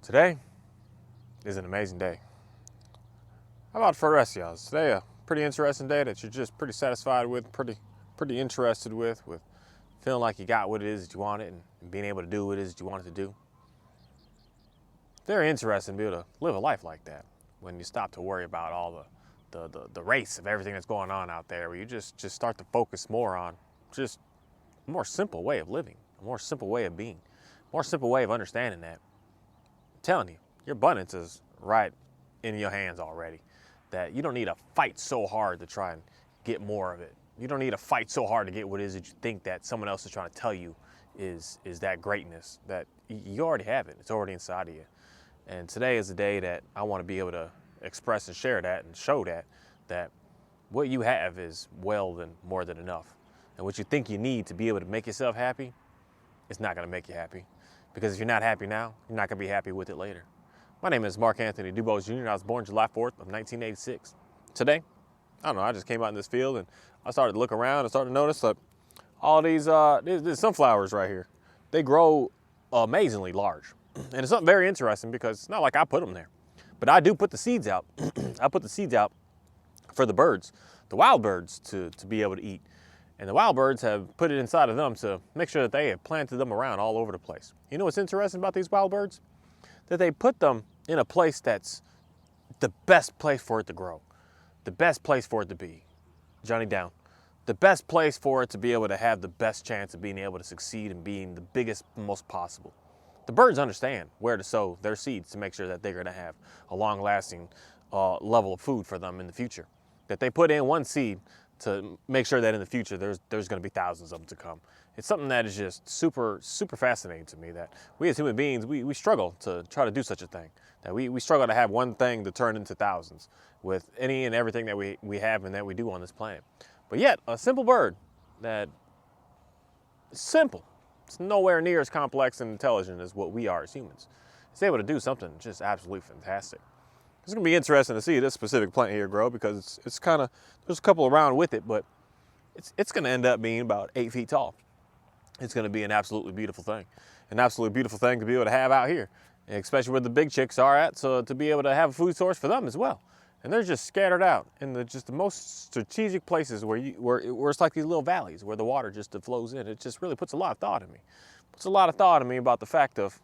Today is an amazing day. How about for the rest of y'all? Is today a pretty interesting day that you're just pretty satisfied with, pretty interested with feeling like you got what it is that you wanted and being able to do what it is that you wanted to do? Very interesting to be able to live a life like that when you stop to worry about all the race of everything that's going on out there, where you just start to focus more on just a more simple way of living, a more simple way of being, a more simple way of understanding that. I'm telling you, your abundance is right in your hands already. That you don't need to fight so hard to try and get more of it. You don't need to fight so hard to get what it is that you think that someone else is trying to tell you is that greatness. That you already have it. It's already inside of you. And today is the day that I want to be able to express and share that and show that what you have is more than enough. And what you think you need to be able to make yourself happy, it's not going to make you happy. Because if you're not happy now, you're not going to be happy with it later. My name is Mark Anthony Dubose Jr. and I was born July 4th of 1986. Today, I don't know, I just came out in this field and I started to look around and started to notice that all these sunflowers right here, they grow amazingly large. And it's something very interesting because it's not like I put them there, but I do put the seeds out. I put the seeds out for the birds, the wild birds to be able to eat. And the wild birds have put it inside of them to make sure that they have planted them around all over the place. You know what's interesting about these wild birds? That they put them in a place that's the best place for it to grow, the best place for it to be. Johnny Down. The best place for it to be able to have the best chance of being able to succeed and being the biggest, most possible. The birds understand where to sow their seeds to make sure that they're going to have a long-lasting level of food for them in the future. That they put in one seed to make sure that in the future there's going to be thousands of them to come. It's something that is just super fascinating to me, that we as human beings, we struggle to try to do such a thing. That we struggle to have one thing to turn into thousands with any and everything that we have and that we do on this planet. But yet, a simple bird that is simple, it's nowhere near as complex and intelligent as what we are as humans. It's able to do something just absolutely fantastic. It's going to be interesting to see this specific plant here grow because it's kind of, there's a couple around with it, but it's going to end up being about 8 feet tall. It's going to be an absolutely beautiful thing. An absolutely beautiful thing to be able to have out here, especially where the big chicks are at, so to be able to have a food source for them as well. And they're just scattered out in the most strategic places where it's like these little valleys where the water just flows in. It just really puts a lot of thought in me. Puts a lot of thought in me about the fact of,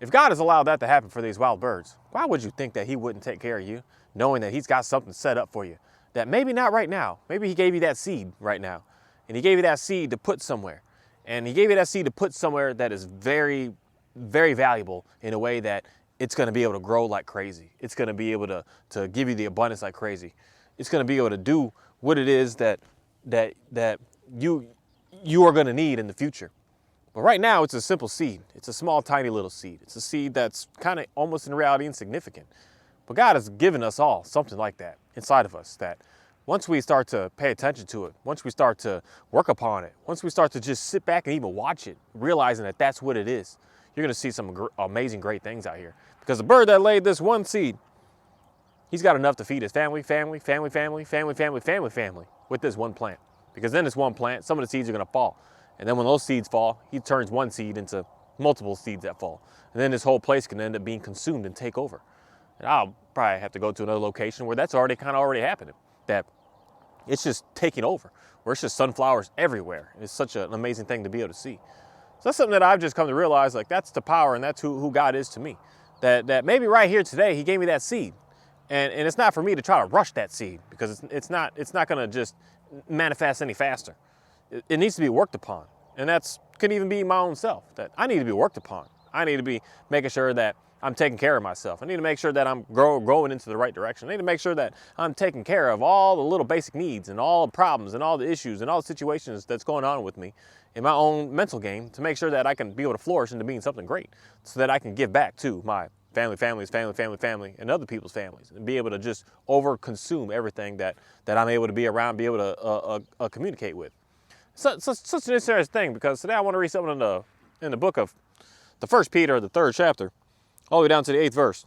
if God has allowed that to happen for these wild birds, why would you think that he wouldn't take care of you, knowing that he's got something set up for you? That maybe not right now. Maybe he gave you that seed right now. And he gave you that seed to put somewhere. And he gave you that seed to put somewhere that is very, very valuable in a way that it's going to be able to grow like crazy. It's going to be able to give you the abundance like crazy. It's going to be able to do what it is that you are going to need in the future. But right now, it's a simple seed. It's a small, tiny little seed. It's a seed that's kind of almost in reality insignificant. But God has given us all something like that inside of us, that once we start to pay attention to it, once we start to work upon it, once we start to just sit back and even watch it, realizing that that's what it is, you're going to see some amazing, great things out here. Because the bird that laid this one seed, he's got enough to feed his family with this one plant. Because then this one plant, some of the seeds are going to fall. And then when those seeds fall, he turns one seed into multiple seeds that fall. And then this whole place can end up being consumed and take over. And I'll probably have to go to another location where that's already happening. That it's just taking over, where it's just sunflowers everywhere. It's such an amazing thing to be able to see. So that's something that I've just come to realize, like, that's the power and that's who God is to me. That maybe right here today, he gave me that seed. And it's not for me to try to rush that seed, because it's not going to just manifest any faster. It needs to be worked upon. And that's could even be my own self, that I need to be worked upon. I need to be making sure that I'm taking care of myself. I need to make sure that I'm growing into the right direction. I need to make sure that I'm taking care of all the little basic needs and all the problems and all the issues and all the situations that's going on with me in my own mental game, to make sure that I can be able to flourish into being something great, so that I can give back to my family, and other people's families, and be able to just over-consume everything that I'm able to be around, be able to communicate with. Such an interesting thing, because today I want to read something in the book of the 1 Peter, the 3rd chapter, all the way down to the 8th verse.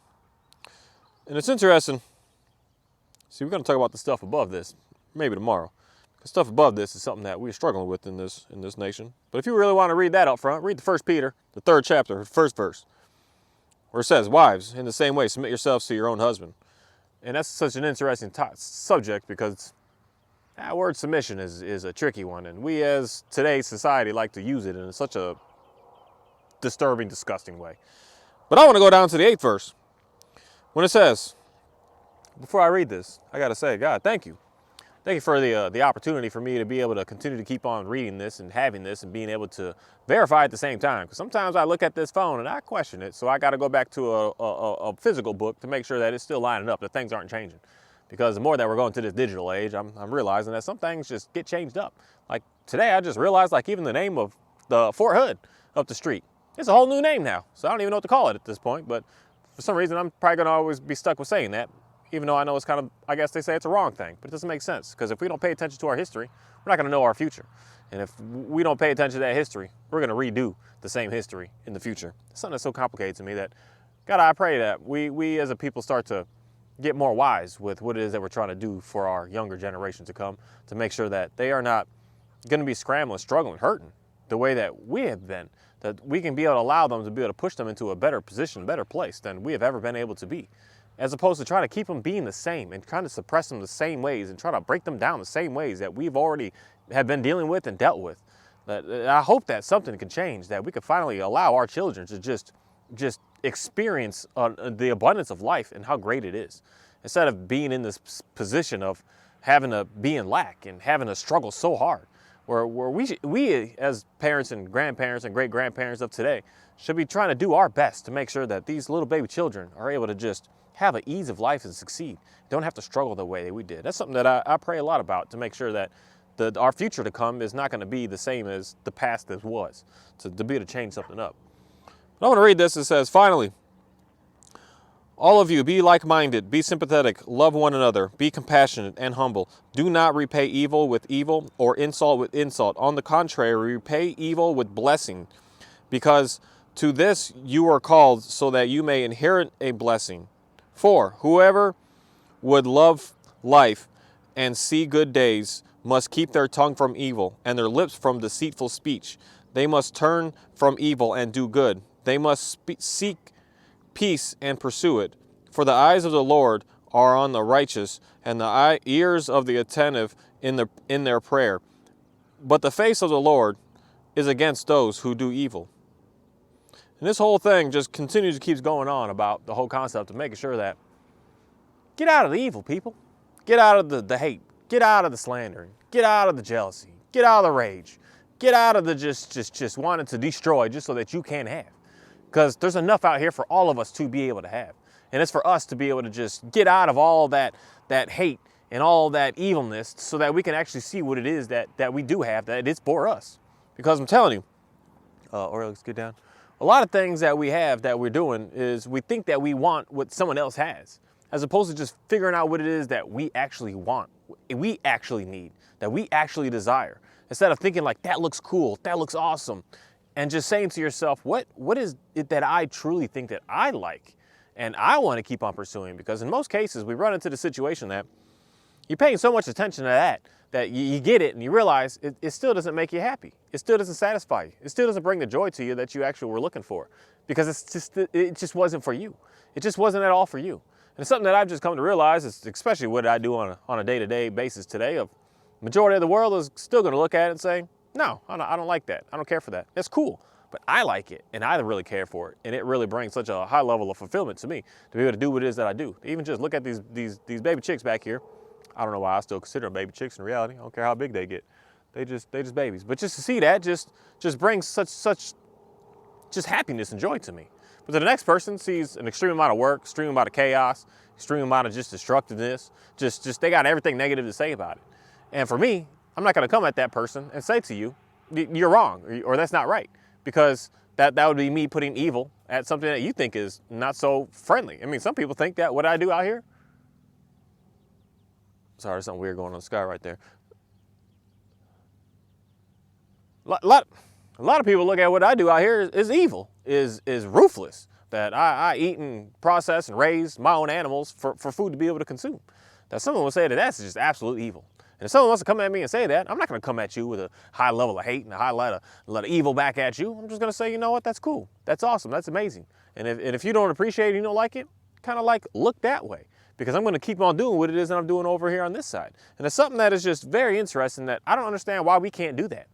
And it's interesting. See, we're going to talk about the stuff above this, maybe tomorrow. Because stuff above this is something that we're struggling with in this nation. But if you really want to read that up front, read the 1 Peter, the 3rd chapter, the 1st verse. where it says, wives, in the same way, submit yourselves to your own husband. And that's such an interesting subject because that word submission is a tricky one. And we as today's society like to use it in such a disturbing, disgusting way. But I want to go down to the 8th verse. When it says, before I read this, I got to say, God, thank you. Thank you for the opportunity for me to be able to continue to keep on reading this and having this and being able to verify at the same time. Because sometimes I look at this phone and I question it. So I got to go back to a physical book to make sure that it's still lining up, that things aren't changing. Because the more that we're going to this digital age, I'm realizing that some things just get changed up. Like today, I just realized like even the name of the Fort Hood up the street, it's a whole new name now. So I don't even know what to call it at this point. But for some reason, I'm probably going to always be stuck with saying that. Even though I know it's kind of, I guess they say it's a wrong thing, but it doesn't make sense. Because if we don't pay attention to our history, we're not going to know our future. And if we don't pay attention to that history, we're going to redo the same history in the future. It's something that's so complicated to me that, God, I pray that we as a people start to get more wise with what it is that we're trying to do for our younger generation to come, to make sure that they are not going to be scrambling, struggling, hurting the way that we have been, that we can be able to allow them to be able to push them into a better position, better place than we have ever been able to be. As opposed to trying to keep them being the same and trying to suppress them the same ways and try to break them down the same ways that we've already have been dealing with and dealt with. I hope that something can change, that we could finally allow our children to just experience the abundance of life and how great it is. Instead of being in this position of having to be in lack and having to struggle so hard, where we as parents and grandparents and great-grandparents of today should be trying to do our best to make sure that these little baby children are able to just have an ease of life and succeed. Don't have to struggle the way that we did. That's something that I pray a lot about, to make sure that our future to come is not going to be the same as the past as was, to be able to change something up. But I want to read this. It says, finally, all of you be like-minded, be sympathetic, love one another, be compassionate and humble. Do not repay evil with evil or insult with insult. On the contrary, repay evil with blessing, because to this you are called, so that you may inherit a blessing. For whoever would love life and see good days must keep their tongue from evil and their lips from deceitful speech. They must turn from evil and do good. They must seek peace and pursue it. For the eyes of the Lord are on the righteous, and the ears of the attentive in their prayer. But the face of the Lord is against those who do evil. And this whole thing just continues to keep going on about the whole concept of making sure that get out of the evil, people. Get out of the hate. Get out of the slandering. Get out of the jealousy. Get out of the rage. Get out of the just wanting to destroy just so that you can have. Because there's enough out here for all of us to be able to have. And it's for us to be able to just get out of all that hate and all that evilness, so that we can actually see what it is that we do have, that it's for us. Because I'm telling you, or let's get down. A lot of things that we have that we're doing is we think that we want what someone else has, as opposed to just figuring out what it is that we actually want, we actually need, that we actually desire. Instead of thinking like, that looks cool, that looks awesome, and just saying to yourself, what is it that I truly think that I like and I want to keep on pursuing? Because in most cases, we run into the situation that you're paying so much attention to that you get it and you realize it still doesn't make you happy. It still doesn't satisfy you. It still doesn't bring the joy to you that you actually were looking for, because it just wasn't for you. It just wasn't at all for you. And it's something that I've just come to realize, is especially what I do on a day-to-day basis today, of majority of the world is still going to look at it and say, no, I don't like that. I don't care for that. It's cool, but I like it and I really care for it. And it really brings such a high level of fulfillment to me to be able to do what it is that I do. Even just look at these baby chicks back here. I don't know why I still consider them baby chicks in reality. I don't care how big they get. They just babies. But just to see that just brings such just happiness and joy to me. But the next person sees an extreme amount of work, extreme amount of chaos, extreme amount of just destructiveness. Just they got everything negative to say about it. And for me, I'm not going to come at that person and say to you, you're wrong, or that's not right. Because that would be me putting evil at something that you think is not so friendly. I mean, some people think that what I do out here, sorry, there's something weird going on in the sky right there. A lot of people look at what I do out here is evil, is ruthless. That I eat and process and raise my own animals for food to be able to consume. That someone would say that that's just absolute evil. And if someone wants to come at me and say that, I'm not going to come at you with a high level of hate and a high level of evil back at you. I'm just going to say, you know what, that's cool. That's awesome. That's amazing. And if you don't appreciate it, you don't like it, kind of like look that way. Because I'm going to keep on doing what it is that I'm doing over here on this side. And it's something that is just very interesting that I don't understand why we can't do that.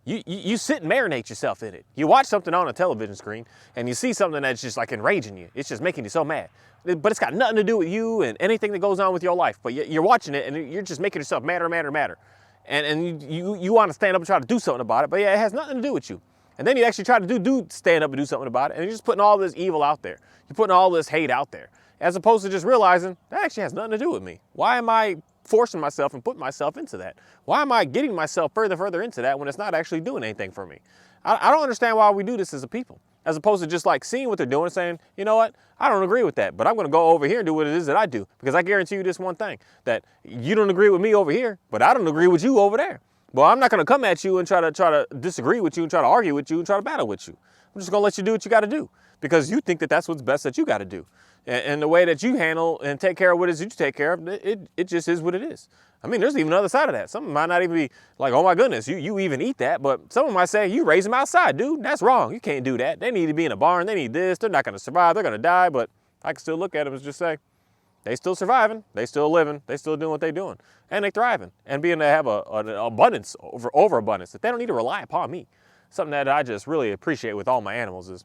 You sit and marinate yourself in it. You watch something on a television screen and you see something that's just like enraging you. It's just making you so mad. But it's got nothing to do with you and anything that goes on with your life. But you're watching it and you're just making yourself madder, madder, madder. And you want to stand up and try to do something about it, but yeah, it has nothing to do with you. And then you actually try to stand up and do something about it, and you're just putting all this evil out there. You're putting all this hate out there, as opposed to just realizing that actually has nothing to do with me. Why am I forcing myself and putting myself into that? Why am I getting myself further into that when it's not actually doing anything for me? I don't understand why we do this as a people, as opposed to just like seeing what they're doing and saying, you know what, I don't agree with that, but I'm going to go over here and do what it is that I do, because I guarantee you this one thing, that you don't agree with me over here, but I don't agree with you over there. Well, I'm not going to come at you and try to disagree with you and try to argue with you and try to battle with you. I'm just going to let you do what you got to do, because you think that that's what's best that you got to do. And the way that you handle and take care of what it is you take care of, it just is what it is. I mean, there's even another side of that. Some might not even be like, oh my goodness, you even eat that. But someone might say, you raise them outside, dude. That's wrong. You can't do that. They need to be in a barn. They need this. They're not going to survive. They're going to die. But I can still look at them and just say, they still surviving. They still living. They still doing what they doing. And they thriving. And being to have an abundance, overabundance, that they don't need to rely upon me. Something that I just really appreciate with all my animals is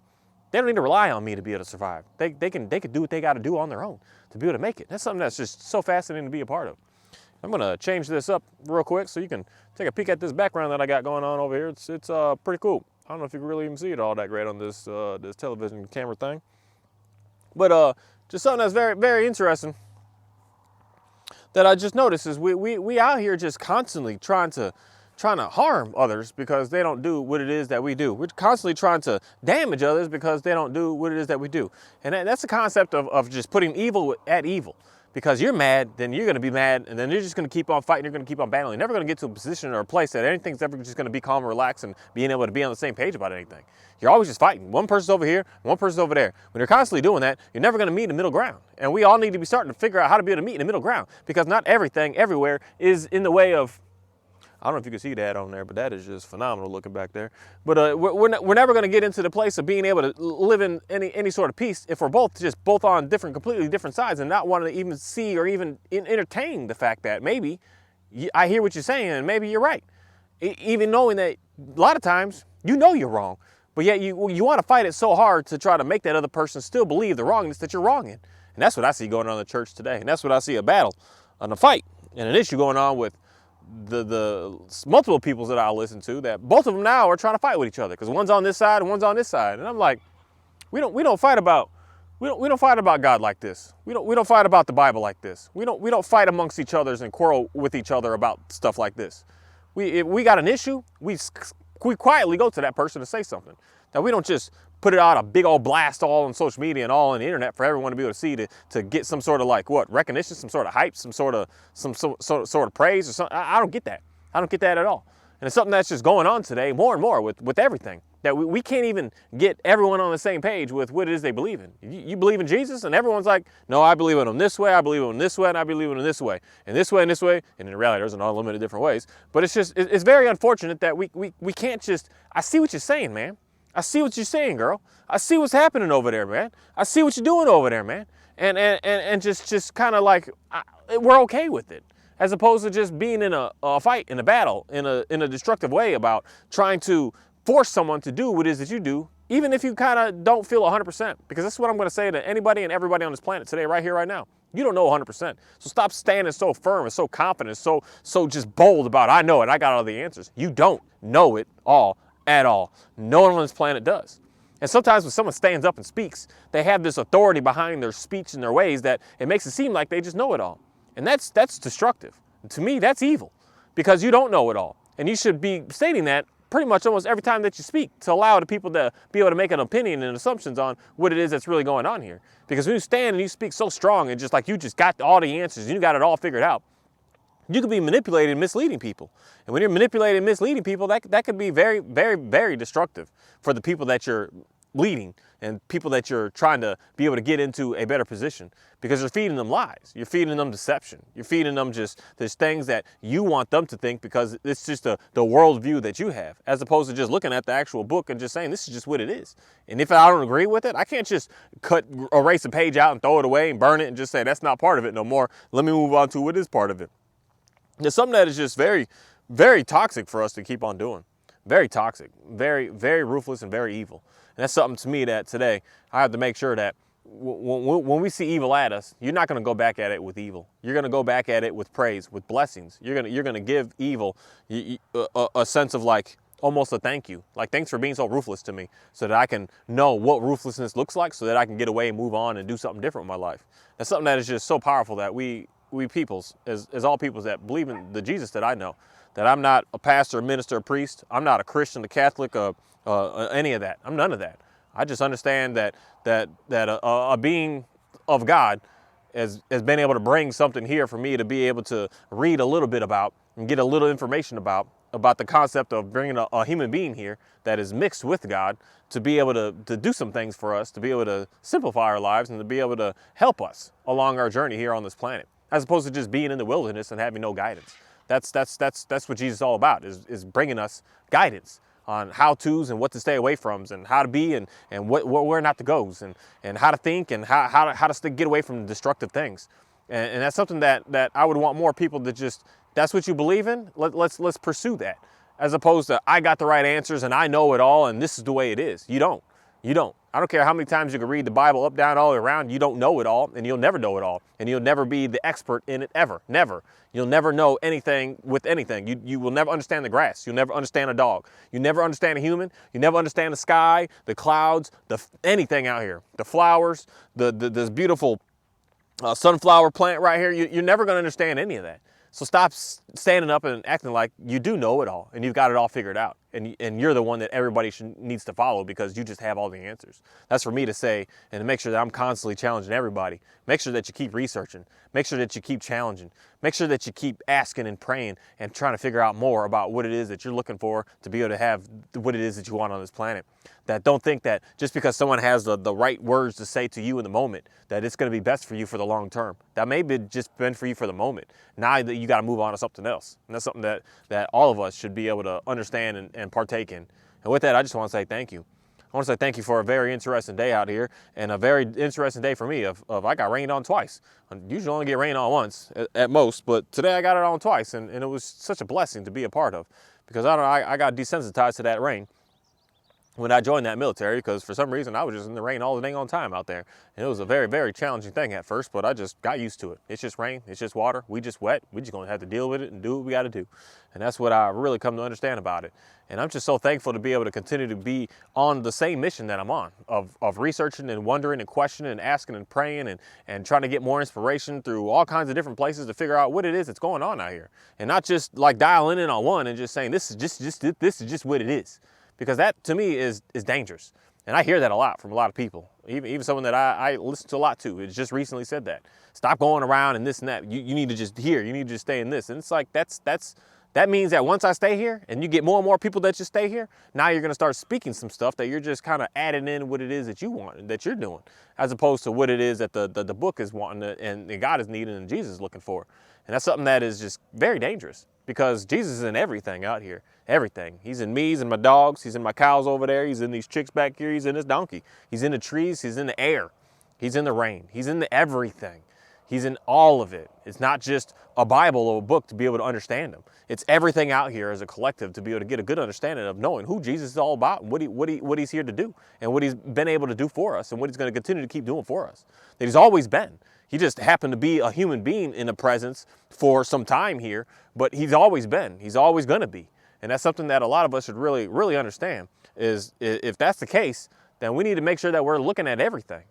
they don't need to rely on me to be able to survive. They can do what they got to do on their own to be able to make it. That's something that's just so fascinating to be a part of. I'm going to change this up real quick so you can take a peek at this background that I got going on over here. It's pretty cool. I don't know if you can really even see it all that great on this this television camera thing. But just something that's very, very interesting that I just noticed is we out here just constantly trying to harm others because they don't do what it is that we do. We're constantly trying to damage others because they don't do what it is that we do. And that's the concept of just putting evil at evil. Because you're mad, then you're going to be mad, and then you're just going to keep on fighting, you're going to keep on battling. You're never going to get to a position or a place that anything's ever just going to be calm and relaxed and being able to be on the same page about anything. You're always just fighting. One person's over here, one person's over there. When you're constantly doing that, you're never going to meet in the middle ground. And we all need to be starting to figure out how to be able to meet in the middle ground, because not everything, everywhere, is in the way of, I don't know if you can see that on there, but that is just phenomenal looking back there. But we're never going to get into the place of being able to live in any sort of peace if we're both on completely different sides and not wanting to even see or even entertain the fact that maybe I hear what you're saying and maybe you're right. Even knowing that a lot of times you know you're wrong, but yet you want to fight it so hard to try to make that other person still believe the wrongness that you're wrong in. And that's what I see going on in the church today. And that's what I see, a battle and a fight and an issue going on with the multiple peoples that I listen to, that both of them now are trying to fight with each other because one's on this side and one's on this side. And I'm like, we don't fight about God like this. We don't fight about the Bible like this. We don't fight amongst each other and quarrel with each other about stuff like this. If we got an issue, we quietly go to that person to say something. Now we don't just put it out a big old blast all on social media and all on the internet for everyone to be able to see to get some sort of like recognition, some sort of hype, some sort of praise or something. I don't get that. I don't get that at all. And it's something that's just going on today more and more with everything, that we can't even get everyone on the same page with what it is they believe in. You believe in Jesus and everyone's like, no, I believe in him this way, I believe in him this way, and I believe in him this way, and this way and this way. And in reality, there's an unlimited different ways. But it's very unfortunate that we can't just, I see what you're saying, man. I see what you're saying, girl. I see what's happening over there, man. I see what you're doing over there, man. And just kind of like, we're okay with it. As opposed to just being in a fight, in a battle, in a destructive way about trying to force someone to do what it is that you do, even if you kind of don't feel 100%. Because that's what I'm going to say to anybody and everybody on this planet today, right here, right now. You don't know 100%. So stop standing so firm and so confident, so just bold about, I know it, I got all the answers. You don't know it all at all. No one on this planet does. And sometimes when someone stands up and speaks, they have this authority behind their speech and their ways that it makes it seem like they just know it all. And that's destructive. And to me, that's evil, because you don't know it all. And you should be stating that pretty much almost every time that you speak, to allow the people to be able to make an opinion and assumptions on what it is that's really going on here. Because when you stand and you speak so strong and just like you just got all the answers and you got it all figured out, you could be manipulating and misleading people. And when you're manipulating and misleading people, that could be very, very, very destructive for the people that you're leading and people that you're trying to be able to get into a better position, because you're feeding them lies. You're feeding them deception. You're feeding them just there's things that you want them to think because it's just the worldview that you have, as opposed to just looking at the actual book and just saying this is just what it is. And if I don't agree with it, I can't just erase a page out and throw it away and burn it and just say that's not part of it no more. Let me move on to what is part of it. It's something that is just very, very toxic for us to keep on doing. Very toxic, very, very ruthless and very evil. And that's something to me that today I have to make sure that when we see evil at us, you're not going to go back at it with evil. You're going to go back at it with praise, with blessings. You're going to give evil a sense of like almost a thank you. Like, thanks for being so ruthless to me, so that I can know what ruthlessness looks like, so that I can get away and move on and do something different with my life. That's something that is just so powerful that we peoples, as all peoples that believe in the Jesus that I know, that I'm not a pastor, minister, a priest. I'm not a Christian, a Catholic, any of that. I'm none of that. I just understand that a being of God has been able to bring something here for me to be able to read a little bit about and get a little information about the concept of bringing a human being here that is mixed with God to be able to do some things for us, to be able to simplify our lives and to be able to help us along our journey here on this planet, as opposed to just being in the wilderness and having no guidance. That's what Jesus is all about, is bringing us guidance on how-tos and what to stay away from and how to be and where not to go and how to think and how to get away from destructive things. And that's something that I would want more people to just, that's what you believe in, let's pursue that. As opposed to, I got the right answers and I know it all and this is the way it is. You don't. I don't care how many times you can read the Bible up, down, all around. You don't know it all, and you'll never know it all. And you'll never be the expert in it, ever. Never. You'll never know anything with anything. You will never understand the grass. You'll never understand a dog. You never understand a human. You never understand the sky, the clouds, anything out here. The flowers, this beautiful sunflower plant right here. You're never going to understand any of that. So stop standing up and acting like you do know it all and you've got it all figured out. And you're the one that everybody needs to follow because you just have all the answers. That's for me to say and to make sure that I'm constantly challenging everybody. Make sure that you keep researching. Make sure that you keep challenging. Make sure that you keep asking and praying and trying to figure out more about what it is that you're looking for to be able to have what it is that you want on this planet. That don't think that just because someone has the right words to say to you in the moment, that it's going to be best for you for the long term. That may be just been for you for the moment. Now that you got to move on to something else. And that's something that all of us should be able to understand and partake in. And with that, I just want to say thank you. I want to say thank you for a very interesting day out here and a very interesting day for me of I got rained on twice. I usually only get rained on once at most, but today I got it on twice and it was such a blessing to be a part of because I got desensitized to that rain when I joined that military because for some reason I was just in the rain all the dang on time out there. And it was a very, very challenging thing at first, but I just got used to it. It's just rain, it's just water, we just wet, we just gonna have to deal with it and do what we gotta do. And that's what I really come to understand about it. And I'm just so thankful to be able to continue to be on the same mission that I'm on of researching and wondering and questioning and asking and praying and trying to get more inspiration through all kinds of different places to figure out what it is that's going on out here. And not just like dialing in on one and just saying this is just what it is. Because that to me is dangerous. And I hear that a lot from a lot of people. Even someone that I listen to a lot to. It's just recently said that. Stop going around and this and that. You need to just hear. You need to just stay in this. And it's like that means that once I stay here and you get more and more people that just stay here, now you're going to start speaking some stuff that you're just kind of adding in what it is that you want and that you're doing, as opposed to what it is that the book is wanting and God is needing and Jesus is looking for. And that's something that is just very dangerous because Jesus is in everything out here. Everything. He's in me, he's in my dogs, he's in my cows over there, he's in these chicks back here, he's in this donkey. He's in the trees, he's in the air, he's in the rain, he's in the everything. He's in all of it. It's not just a Bible or a book to be able to understand him. It's everything out here as a collective to be able to get a good understanding of knowing who Jesus is all about and what he's here to do and what he's been able to do for us and what he's going to continue to keep doing for us. That he's always been. He just happened to be a human being in a presence for some time here, but he's always been. He's always going to be. And that's something that a lot of us should really, really understand is if that's the case, then we need to make sure that we're looking at everything,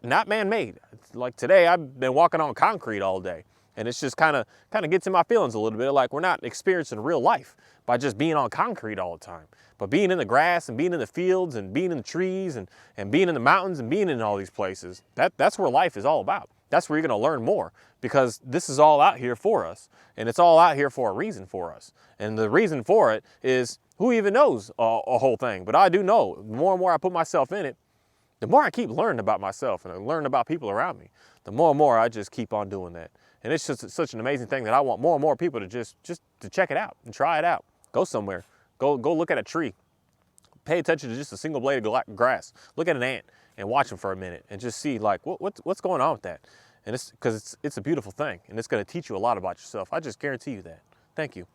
not man-made. Like today, I've been walking on concrete all day. And it's just kind of gets in my feelings a little bit. Like we're not experiencing real life by just being on concrete all the time. But being in the grass and being in the fields and being in the trees and being in the mountains and being in all these places, that's where life is all about. That's where you're going to learn more because this is all out here for us. And it's all out here for a reason for us. And the reason for it is who even knows a whole thing. But I do know more and more I put myself in it, the more I keep learning about myself and learning about people around me, the more and more I just keep on doing that. And it's just such an amazing thing that I want more and more people to just to check it out and try it out. Go somewhere. Go look at a tree. Pay attention to just a single blade of grass. Look at an ant and watch them for a minute and just see like what's going on with that. And it's because it's a beautiful thing, and it's going to teach you a lot about yourself. I just guarantee you that. Thank you.